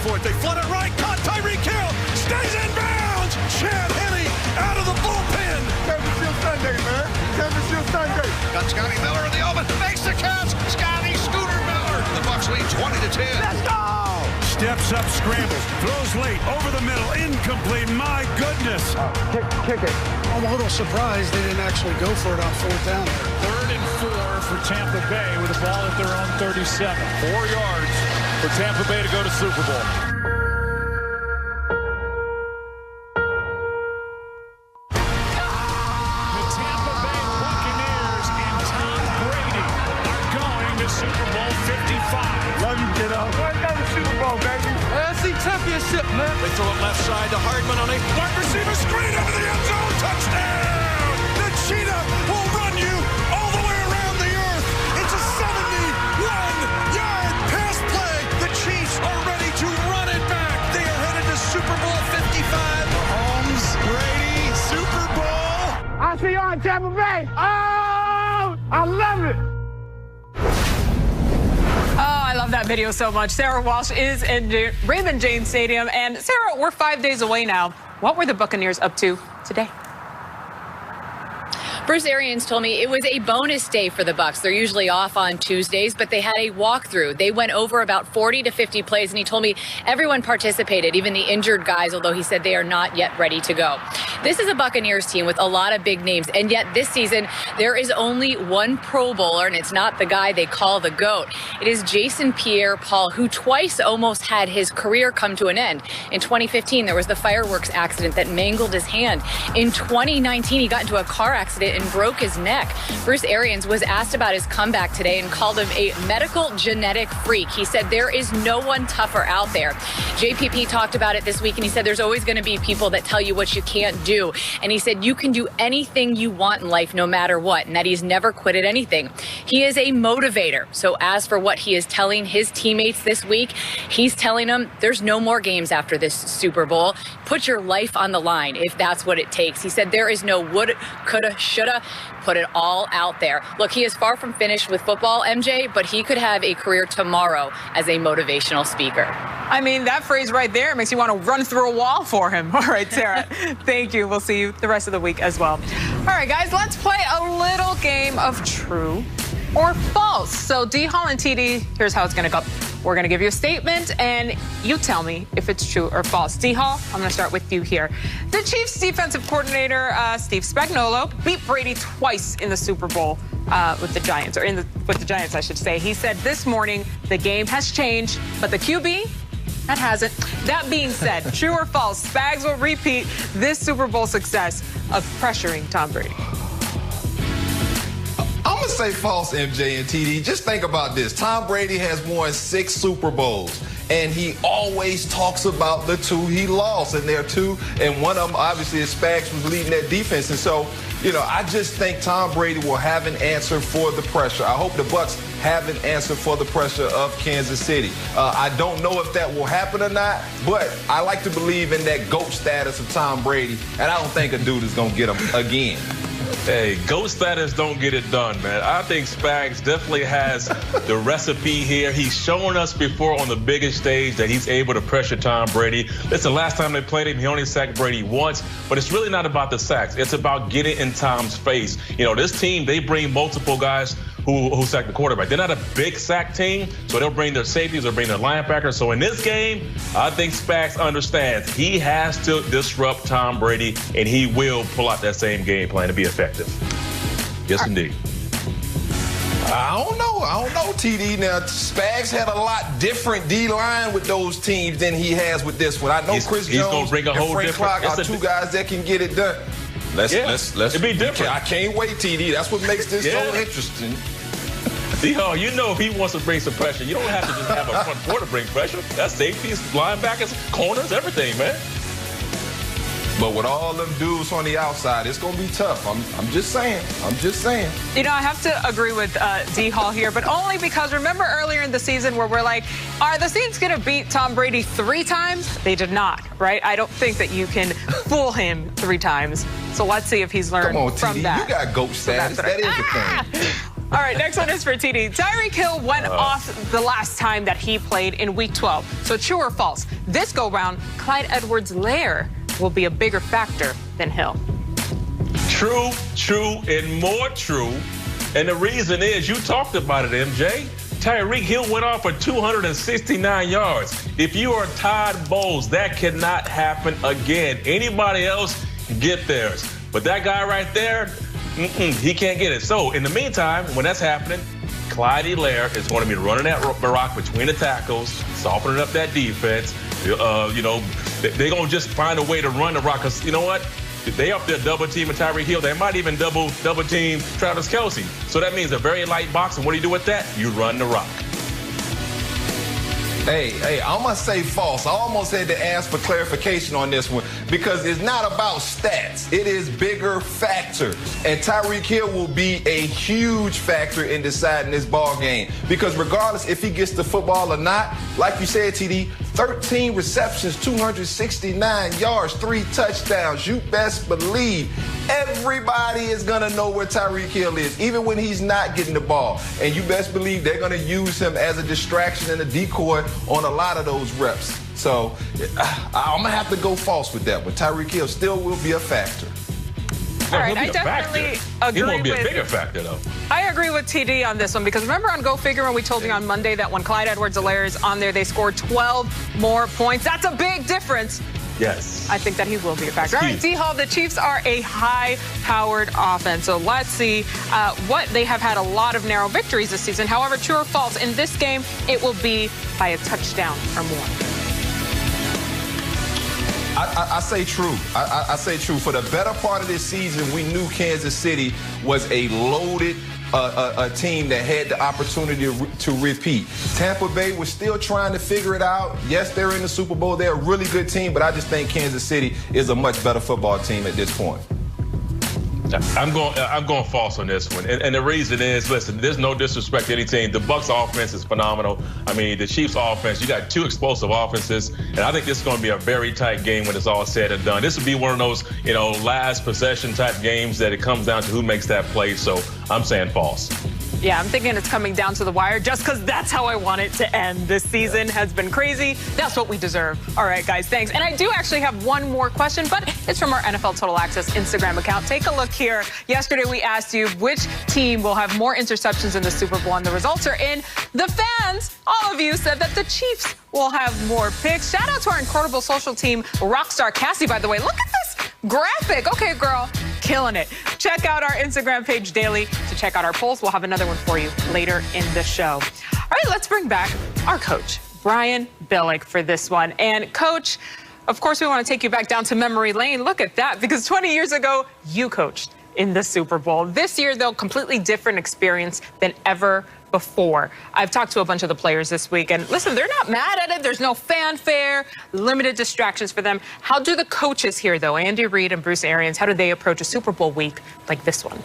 for it. They flood it right. Caught Tyreek Hill. Stays in bounds. Chad Henne out of the bullpen. Championship Sunday, man. Championship Sunday. Got Scotty Miller in the open. Makes the catch. Scotty Scooter Miller. The Bucs lead 20-10. Let's go. Steps up, scrambles, throws late, over the middle, incomplete. My goodness. Kick it. I'm a little surprised they didn't actually go for it on fourth down. 3rd and 4 for Tampa Bay with the ball at their own 37. 4 yards for Tampa Bay to go to Super Bowl. The Tampa Bay Buccaneers and Tom Brady are going to Super Bowl 55. Love you, kiddo. Let's go to Super Bowl, baby. AFC Championship, man. They throw it left side to Hardman on a wide receiver screen into the end zone. Touchdown! The Cheetah will run you all the way around the earth. It's a 71-yard pass play. The Chiefs are ready to run it back. They are headed to Super Bowl 55. Mahomes, Brady, Super Bowl. I'll see you on Tampa Bay. Oh, I love it. Oh, I love that video so much. Sarah Walsh is in Raymond James Stadium. And Sarah, we're 5 days away now. What were the Buccaneers up to today? Bruce Arians told me it was a bonus day for the Bucs. They're usually off on Tuesdays, but they had a walkthrough. They went over about 40 to 50 plays, and he told me everyone participated, even the injured guys, although he said they are not yet ready to go. This is a Buccaneers team with a lot of big names, and yet this season there is only one Pro Bowler, and it's not the guy they call the GOAT. It is Jason Pierre-Paul, who twice almost had his career come to an end. In 2015, there was the fireworks accident that mangled his hand. In 2019, he got into a car accident and broke his neck. Bruce Arians was asked about his comeback today and called him a medical genetic freak. He said there is no one tougher out there. JPP talked about it this week, and he said there's always going to be people that tell you what you can't do. And he said you can do anything you want in life no matter what, and that he's never quit at anything. He is a motivator. So as for what he is telling his teammates this week, he's telling them there's no more games after this Super Bowl. Put your life on the line if that's what it takes. He said there is no woulda, coulda, shoulda. Put it all out there. Look, he is far from finished with football, MJ, but he could have a career tomorrow as a motivational speaker. I mean, that phrase right there makes you want to run through a wall for him. All right, Sarah, thank you. We'll see you the rest of the week as well. All right, guys, let's play a little game of true or false. So D-Hall and TD, here's how it's going to go. We're going to give you a statement, and you tell me if it's true or false. D-Hall, I'm going to start with you here. The Chiefs defensive coordinator, Steve Spagnuolo, beat Brady twice in the Super Bowl with the Giants, or with the Giants, I should say. He said this morning the game has changed, but the QB, that hasn't. That being said, true or false, Spags will repeat this Super Bowl success of pressuring Tom Brady. I'm going to say false, MJ and TD. Just think about this. Tom Brady has won 6 Super Bowls, and he always talks about the 2 he lost, and there are 2, and one of them, obviously, is Spags was leading that defense. And so, you know, I just think Tom Brady will have an answer for the pressure. I hope the Bucs have an answer for the pressure of Kansas City. I don't know if that will happen or not, but I like to believe in that GOAT status of Tom Brady, and I don't think a dude is going to get him again. Hey, GOAT status don't get it done, man. I think Spags definitely has the recipe here. He's shown us before on the biggest stage that he's able to pressure Tom Brady. Listen, last time they played him, he only sacked Brady once, but it's really not about the sacks. It's about getting in Tom's face. You know, this team, they bring multiple guys who sack the quarterback. They're not a big sack team, so they'll bring their safeties or bring their linebackers. So in this game, I think Spags understands he has to disrupt Tom Brady, and he will pull out that same game plan to be effective. Yes, indeed. I don't know, TD. Now, Spags had a lot different D-line with those teams than he has with this one. I know Chris Jones and Frank Clark are 2 guys that can get it done. Let's it'd be different. I can't wait, TD. That's what makes this so interesting. D-Hall, you know if he wants to bring some pressure, you don't have to just have a front four to bring pressure. That's safeties, linebackers, corners, everything, man. But with all them dudes on the outside, it's going to be tough. I'm just saying. I'm just saying. You know, I have to agree with D-Hall here, but only because remember earlier in the season where we're like, are the Saints going to beat Tom Brady 3 times? They did not, right? I don't think that you can fool him 3 times. So let's see if he's learned Come on, from TD. that. You got GOAT status. That is the thing. All right, next one is for TD. Tyreek Hill went off the last time that he played in Week 12. So true or false? This go-round, Clyde Edwards-Helaire will be a bigger factor than Hill. True, and more true. And the reason is, you talked about it, MJ. Tyreek Hill went off for 269 yards. If you are Todd Bowles, that cannot happen again. Anybody else can get theirs. But that guy right there, he can't get it. So in the meantime, when that's happening, Clyde Helaire is going to be running that rock between the tackles, softening up that defense. They're going to just find a way to run the rock. Because you know what? If they up there double teaming Tyreek Hill, they might even double team Travis Kelce. So that means a very light box. And what do you do with that? You run the rock. Hey, I'm going to say false. I almost had to ask for clarification on this one because it's not about stats. It is bigger factor. And Tyreek Hill will be a huge factor in deciding this ball game because regardless if he gets the football or not, like you said, TD, 13 receptions, 269 yards, 3 touchdowns. You best believe everybody is going to know where Tyreek Hill is, even when he's not getting the ball. And you best believe they're going to use him as a distraction and a decoy on a lot of those reps. So I'm going to have to go false with that one. Tyreek Hill still will be a factor. All right, I definitely agree. He won't be a bigger factor, though. I agree with TD on this one because remember on Go Figure when we told you on Monday that when Clyde Edwards-Helaire is on there, they scored 12 more points. That's a big difference. Yes. I think that he will be a factor. All right, D-Hall, the Chiefs are a high-powered offense. So let's see what they have had a lot of narrow victories this season. However, true or false, in this game, it will be by a touchdown or more. I say true. I say true. For the better part of this season, we knew Kansas City was a loaded a team that had the opportunity to repeat. Tampa Bay was still trying to figure it out. Yes, they're in the Super Bowl. They're a really good team, but I just think Kansas City is a much better football team at this point. I'm going false on this one, and the reason is, listen, there's no disrespect to any team. The Bucs offense is phenomenal. I mean, the Chiefs offense, you got 2 explosive offenses, and I think this is going to be a very tight game when it's all said and done. This would be one of those, last possession type games that it comes down to who makes that play. So I'm saying false. Yeah, I'm thinking it's coming down to the wire just because that's how I want it to end. This season has been crazy. That's what we deserve. All right, guys, thanks. And I do actually have one more question, but it's from our NFL Total Access Instagram account. Take a look here. Yesterday, we asked you which team will have more interceptions in the Super Bowl, and the results are in. The fans, all of you, said that the Chiefs will have more picks. Shout out to our incredible social team, Rockstar Cassie, by the way. Look at this graphic. Okay, girl. Killing it. Check out our Instagram page daily to check out our polls. We'll have another one for you later in the show. All right, let's bring back our coach, Brian Billick, for this one. And Coach, of course, we want to take you back down to memory lane. Look at that, because 20 years ago, you coached in the Super Bowl. This year, though, completely different experience than ever before. I've talked to a bunch of the players this week, and listen, they're not mad at it. There's no fanfare, limited distractions for them. How do the coaches here, though, Andy Reid and Bruce Arians, how do they approach a Super Bowl week like this one?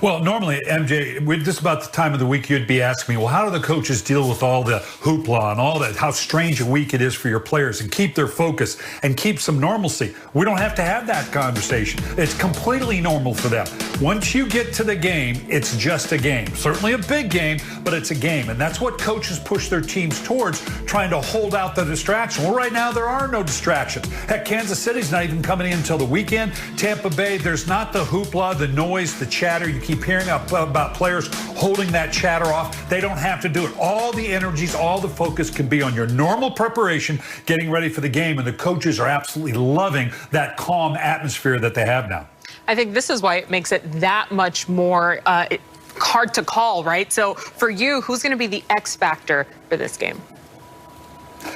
Well, normally, MJ, with this about the time of the week, you'd be asking me, well, how do the coaches deal with all the hoopla and all that, how strange a week it is for your players and keep their focus and keep some normalcy? We don't have to have that conversation. It's completely normal for them. Once you get to the game, it's just a game. Certainly a big game, but it's a game. And that's what coaches push their teams towards, trying to hold out the distraction. Well, right now, there are no distractions. Heck, Kansas City's not even coming in until the weekend. Tampa Bay, there's not the hoopla, the noise, the chatter. You keep hearing about players holding that chatter off. They don't have to do it. All the energies, all the focus can be on your normal preparation, getting ready for the game, and the coaches are absolutely loving that calm atmosphere that they have now. I think this is why it makes it that much more hard to call, right? So for you, who's going to be the X factor for this game?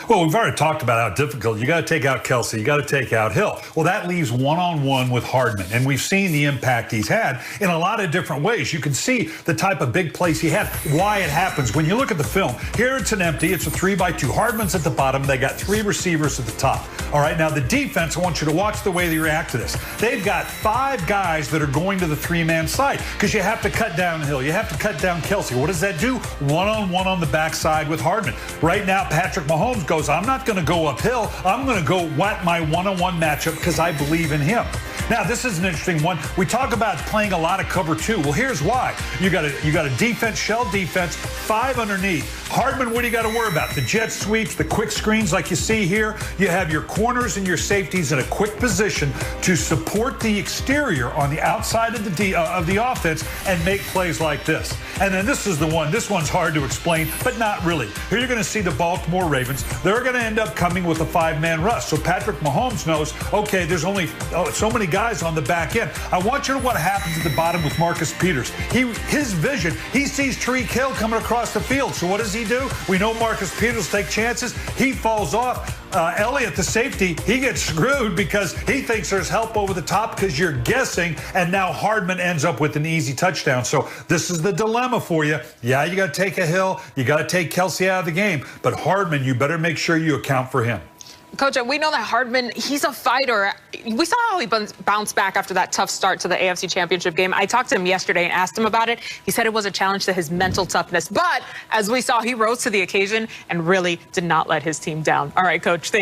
Well, we've already talked about how difficult. You got to take out Kelce. You got to take out Hill. Well, that leaves one-on-one with Hardman, and we've seen the impact he's had in a lot of different ways. You can see the type of big plays he had, why it happens. When you look at the film, here it's an empty. It's a 3-by-2. Hardman's at the bottom. They got 3 receivers at the top. All right, now the defense, I want you to watch the way they react to this. They've got 5 guys that are going to the 3-man side because you have to cut down Hill. You have to cut down Kelce. What does that do? One-on-one on the backside with Hardman. Right now, Patrick Mahomes goes, I'm not going to go uphill. I'm going to go my one-on-one matchup because I believe in him. Now, this is an interesting one. We talk about playing a lot of cover 2. Well, here's why. You got a defense, shell defense, 5 underneath. Hardman, what do you got to worry about? The jet sweeps, the quick screens like you see here. You have your corners and your safeties in a quick position to support the exterior on the outside of the offense and make plays like this. And then this is the one. This one's hard to explain, but not really. Here you're going to see the Baltimore Ravens. They're going to end up coming with a 5-man rush. So Patrick Mahomes knows, okay, there's only so many guys on the back end. I want you to know what happens at the bottom with Marcus Peters. His vision, he sees Tyreek Hill coming across the field. So what does he do? We know Marcus Peters take chances. He falls off. Elliott, the safety, he gets screwed because he thinks there's help over the top because you're guessing, and now Hardman ends up with an easy touchdown. So this is the dilemma for you. Yeah, you got to take a Hill. You got to take Kelsey out of the game. But Hardman, you better make sure you account for him. Coach, we know that Hardman, he's a fighter. We saw how he bounced back after that tough start to the AFC Championship game. I talked to him yesterday and asked him about it. He said it was a challenge to his mental toughness. But as we saw, he rose to the occasion and really did not let his team down. All right, Coach, thank you.